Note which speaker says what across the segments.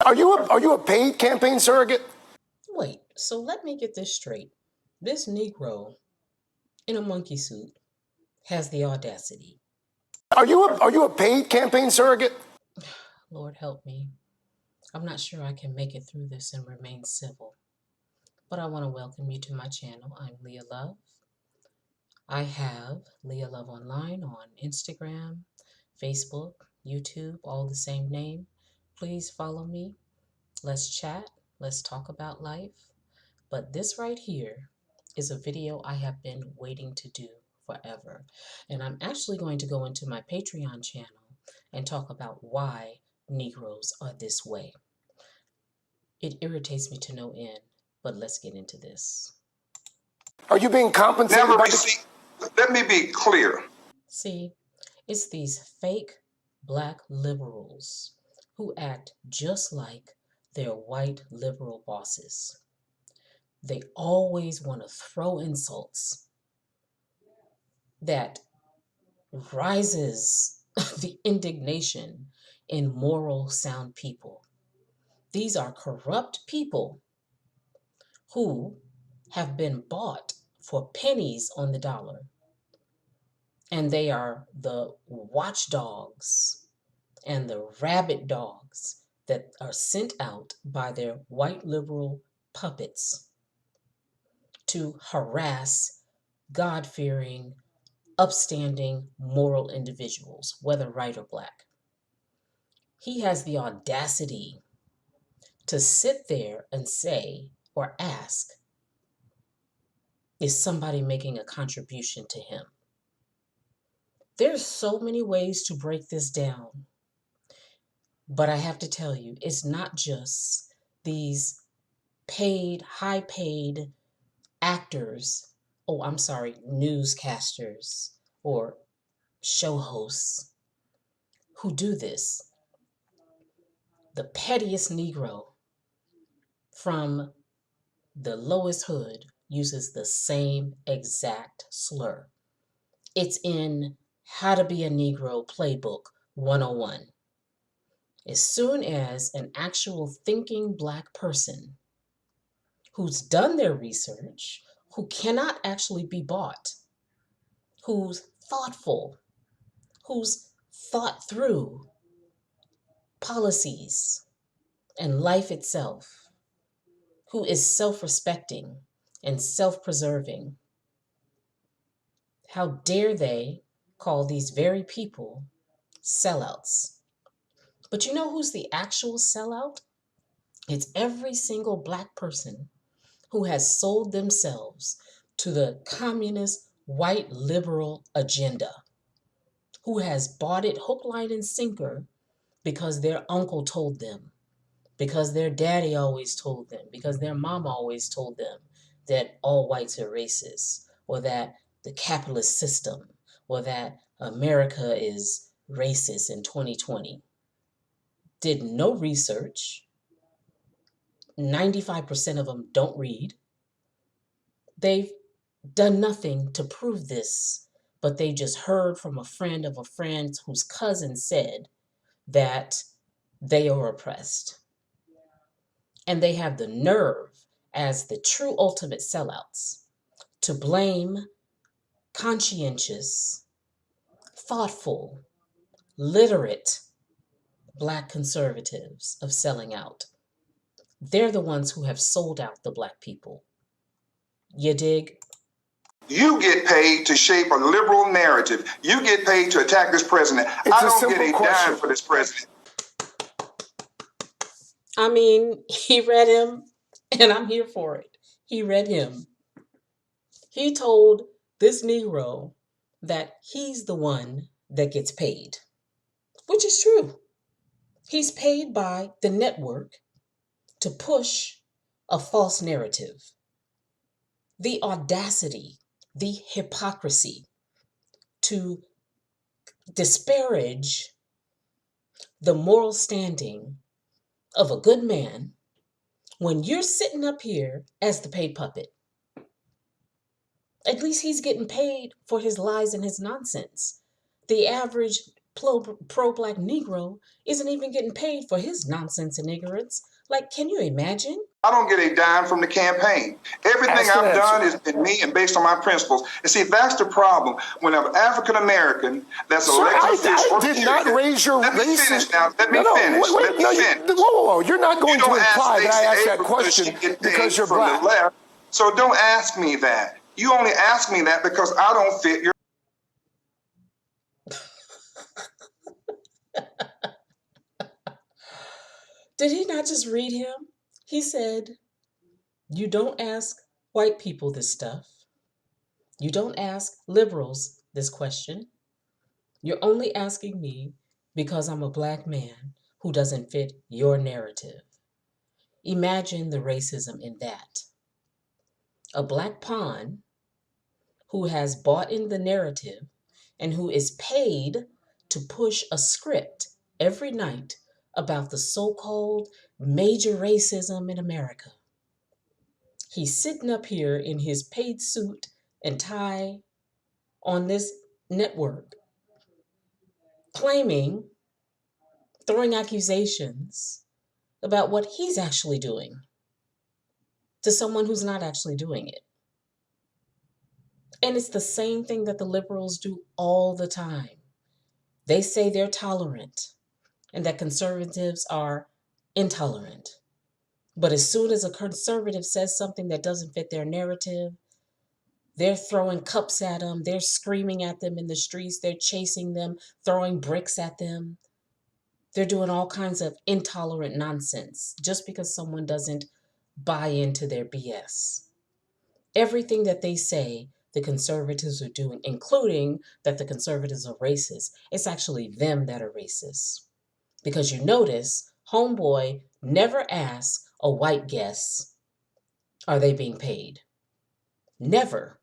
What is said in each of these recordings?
Speaker 1: Are you a paid campaign surrogate?
Speaker 2: Wait, so let me get this straight. This Negro in a monkey suit has the audacity.
Speaker 1: Are you a paid campaign surrogate?
Speaker 2: Lord help me. I'm not sure I can make it through this and remain civil. But I want to welcome you to my channel. I'm Leah Love. I have LeahLoveOnline on Instagram, Facebook, YouTube, all the same name. Please follow me. Let's chat. Let's talk about life. But this right here is a video I have been waiting to do forever. And I'm actually going to go into my Patreon channel and talk about why Negroes are this way. It irritates me to no end, but let's get into this.
Speaker 1: Are you being compensated
Speaker 3: Never
Speaker 1: by
Speaker 3: received. Let me be clear.
Speaker 2: See, it's these fake black liberals who act just like their white liberal bosses. They always want to throw insults that rises the indignation in moral sound people. These are corrupt people who have been bought for pennies on the dollar. And they are the watchdogs and the rabid dogs that are sent out by their white liberal puppets to harass God-fearing, upstanding, moral individuals, whether white or black. He has the audacity to sit there and say or ask, is somebody making a contribution to him? There's so many ways to break this down. But I have to tell you, it's not just these high paid actors, newscasters or show hosts who do this. The pettiest Negro from the lowest hood uses the same exact slur. It's in How to Be a Negro Playbook 101. As soon as an actual thinking black person who's done their research, who cannot actually be bought, who's thoughtful, who's thought through policies and life itself, who is self-respecting and self-preserving, how dare they call these very people sellouts? But you know who's the actual sellout? It's every single black person who has sold themselves to the communist white liberal agenda, who has bought it hook, line, and sinker because their uncle told them, because their daddy always told them, because their mom always told them that all whites are racist, or that the capitalist system, or that America is racist in 2020. Did no research. 95% of them don't read. They've done nothing to prove this, but they just heard from a friend of a friend whose cousin said that they are oppressed. And they have the nerve, as the true ultimate sellouts, to blame conscientious, thoughtful, literate black conservatives of selling out. They're the ones who have sold out the black people. You dig?
Speaker 3: You get paid to shape a liberal narrative. You get paid to attack this president. I don't get a dime for this president.
Speaker 2: I mean, he read him, and I'm here for it. He read him. He told this Negro that he's the one that gets paid, which is true. He's paid by the network to push a false narrative. The audacity, the hypocrisy to disparage the moral standing of a good man when you're sitting up here as the paid puppet. At least he's getting paid for his lies and his nonsense. The average pro-black Negro isn't even getting paid for his nonsense and ignorance. Like, can you imagine?
Speaker 3: I don't get a dime from the campaign. Everything I've done is in me and based on my principles. And see, that's the problem. When an African American that's elected official,
Speaker 1: I did not raise your
Speaker 3: Let me finish now. Let me finish.
Speaker 1: Whoa. You're not going to imply that I asked that question because you're black.
Speaker 3: Left, so don't ask me that. You only ask me that because I don't fit your.
Speaker 2: Did he not just read him? He said, you don't ask white people this stuff. You don't ask liberals this question. You're only asking me because I'm a black man who doesn't fit your narrative. Imagine the racism in that. A black pawn who has bought in the narrative and who is paid to push a script every night about the so-called major racism in America. He's sitting up here in his paid suit and tie on this network, claiming, throwing accusations about what he's actually doing to someone who's not actually doing it. And it's the same thing that the liberals do all the time. They say they're tolerant and that conservatives are intolerant. But as soon as a conservative says something that doesn't fit their narrative, they're throwing cups at them, they're screaming at them in the streets, they're chasing them, throwing bricks at them. They're doing all kinds of intolerant nonsense just because someone doesn't buy into their BS. Everything that they say the conservatives are doing, including that the conservatives are racist, it's actually them that are racist. Because you notice, homeboy never asks a white guest, are they being paid? Never.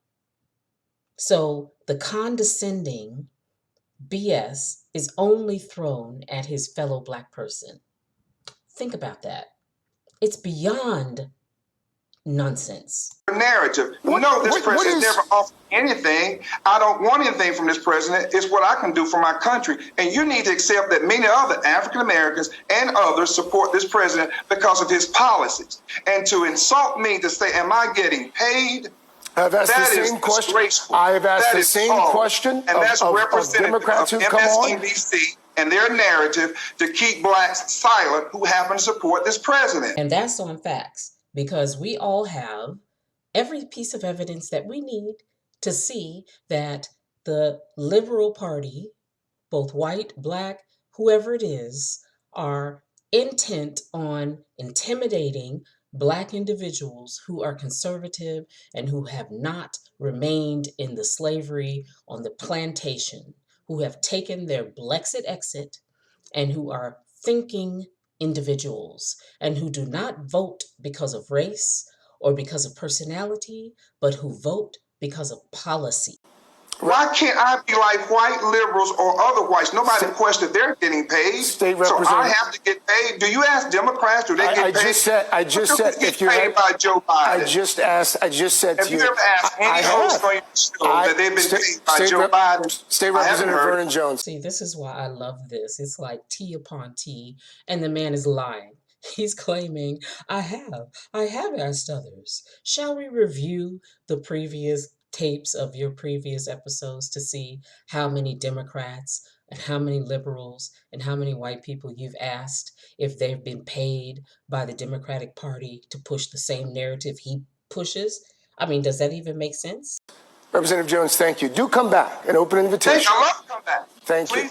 Speaker 2: So the condescending BS is only thrown at his fellow black person. Think about that. It's beyond nonsense.
Speaker 3: Narrative. No, this president never offered anything. I don't want anything from this president. It's what I can do for my country. And you need to accept that many other African Americans and others support this president because of his policies. And to insult me to say, am I getting paid?
Speaker 1: I've asked the same question. I have asked the same question of Democrats who come on.
Speaker 3: MSNBC and their narrative to keep blacks silent who happen to support this president.
Speaker 2: And that's on facts. Because we all have every piece of evidence that we need to see that the liberal party, both white, black, whoever it is, are intent on intimidating black individuals who are conservative and who have not remained in the slavery on the plantation, who have taken their blessed exit and who are thinking individuals and who do not vote because of race or because of personality, but who vote because of policy.
Speaker 3: Why can't I be like white liberals or other whites? Nobody questioned they're getting paid. So I have to get paid. Do you ask Democrats, do they get paid?
Speaker 1: I just said if you
Speaker 3: paid by Joe Biden.
Speaker 1: I just said to you.
Speaker 3: Have you ever asked any host on your show that they've been paid by Joe Biden?
Speaker 1: State Representative Vernon Jones.
Speaker 2: See, this is why I love this. It's like tea upon tea, and the man is lying. He's claiming, I have asked others. Shall we review the previous tapes of your previous episodes to see how many Democrats and how many liberals and how many white people you've asked if they've been paid by the Democratic Party to push the same narrative he pushes? I mean, does that even make sense?
Speaker 1: Representative Jones, thank you. Do come back. An open invitation.
Speaker 3: I love to come back.
Speaker 1: Thank you.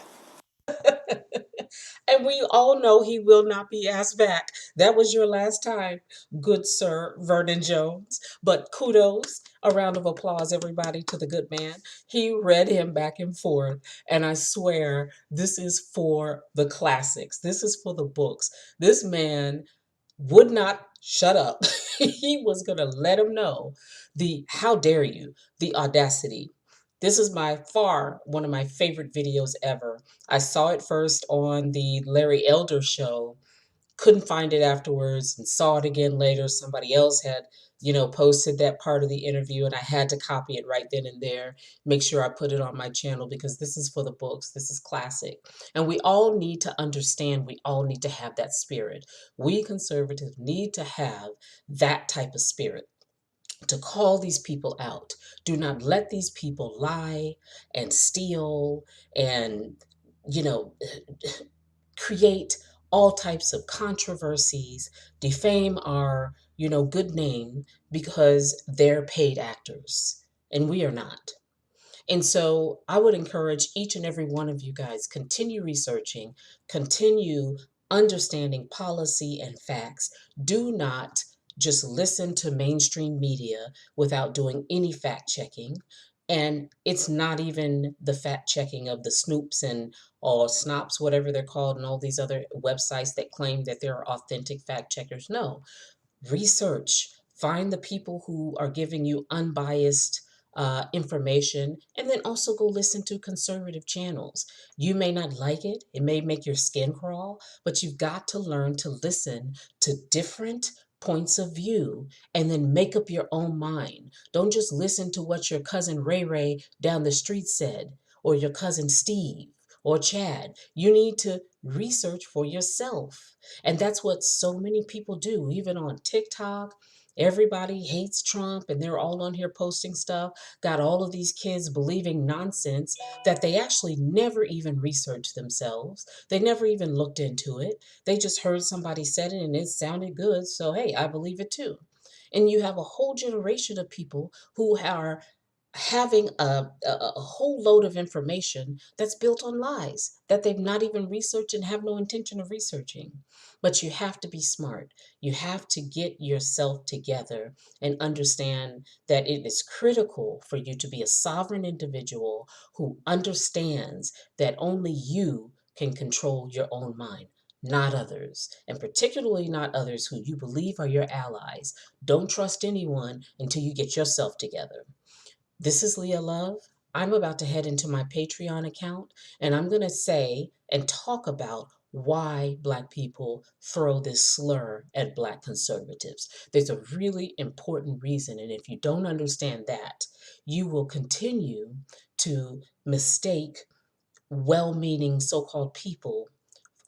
Speaker 2: And we all know he will not be asked back. That was your last time, good sir, Vernon Jones. But kudos, a round of applause, everybody, to the good man. He read him back and forth. And I swear, this is for the classics. This is for the books. This man would not shut up. He was going to let him know how dare you, the audacity. This is by far one of my favorite videos ever. I saw it first on the Larry Elder show, couldn't find it afterwards and saw it again later. Somebody else had, posted that part of the interview, and I had to copy it right then and there, make sure I put it on my channel because this is for the books. This is classic. And we all need to understand, we all need to have that spirit. We conservatives need to have that type of spirit to call these people out. Do not let these people lie and steal and, you know, create all types of controversies, defame our, good name because they're paid actors and we are not. And so I would encourage each and every one of you guys, continue researching, continue understanding policy and facts. Do not just listen to mainstream media without doing any fact checking. And it's not even the fact checking of the Snoops and or Snops, whatever they're called, and all these other websites that claim that they're authentic fact checkers. No, research, find the people who are giving you unbiased information, and then also go listen to conservative channels. You may not like it, it may make your skin crawl, but you've got to learn to listen to different points of view and then make up your own mind. Don't just listen to what your cousin Ray Ray down the street said, or your cousin Steve or Chad. You need to research for yourself. And that's what so many people do, even on TikTok. Everybody hates Trump and they're all on here posting stuff. Got all of these kids believing nonsense that they actually never even researched themselves. They never even looked into it. They just heard somebody said it and it sounded good. So, hey, I believe it too. And you have a whole generation of people who are having a whole load of information that's built on lies that they've not even researched and have no intention of researching. But you have to be smart. You have to get yourself together and understand that it is critical for you to be a sovereign individual who understands that only you can control your own mind, not others, and particularly not others who you believe are your allies. Don't trust anyone until you get yourself together. This is Leah Love. I'm about to head into my Patreon account and I'm going to say and talk about why Black people throw this slur at Black conservatives. There's a really important reason, and if you don't understand that, you will continue to mistake well meaning so called people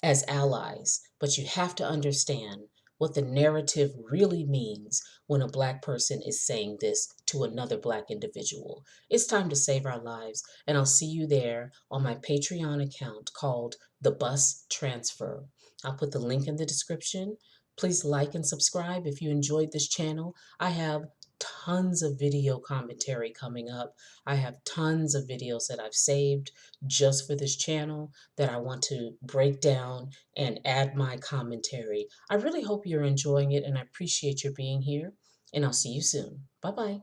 Speaker 2: as allies, but you have to understand what the narrative really means when a Black person is saying this to another Black individual. It's time to save our lives, and I'll see you there on my Patreon account called The Bus Transfer. I'll put the link in the description. Please like and subscribe if you enjoyed this channel. I have tons of video commentary coming up. I have tons of videos that I've saved just for this channel that I want to break down and add my commentary. I really hope you're enjoying it and I appreciate your being here, and I'll see you soon. Bye-bye.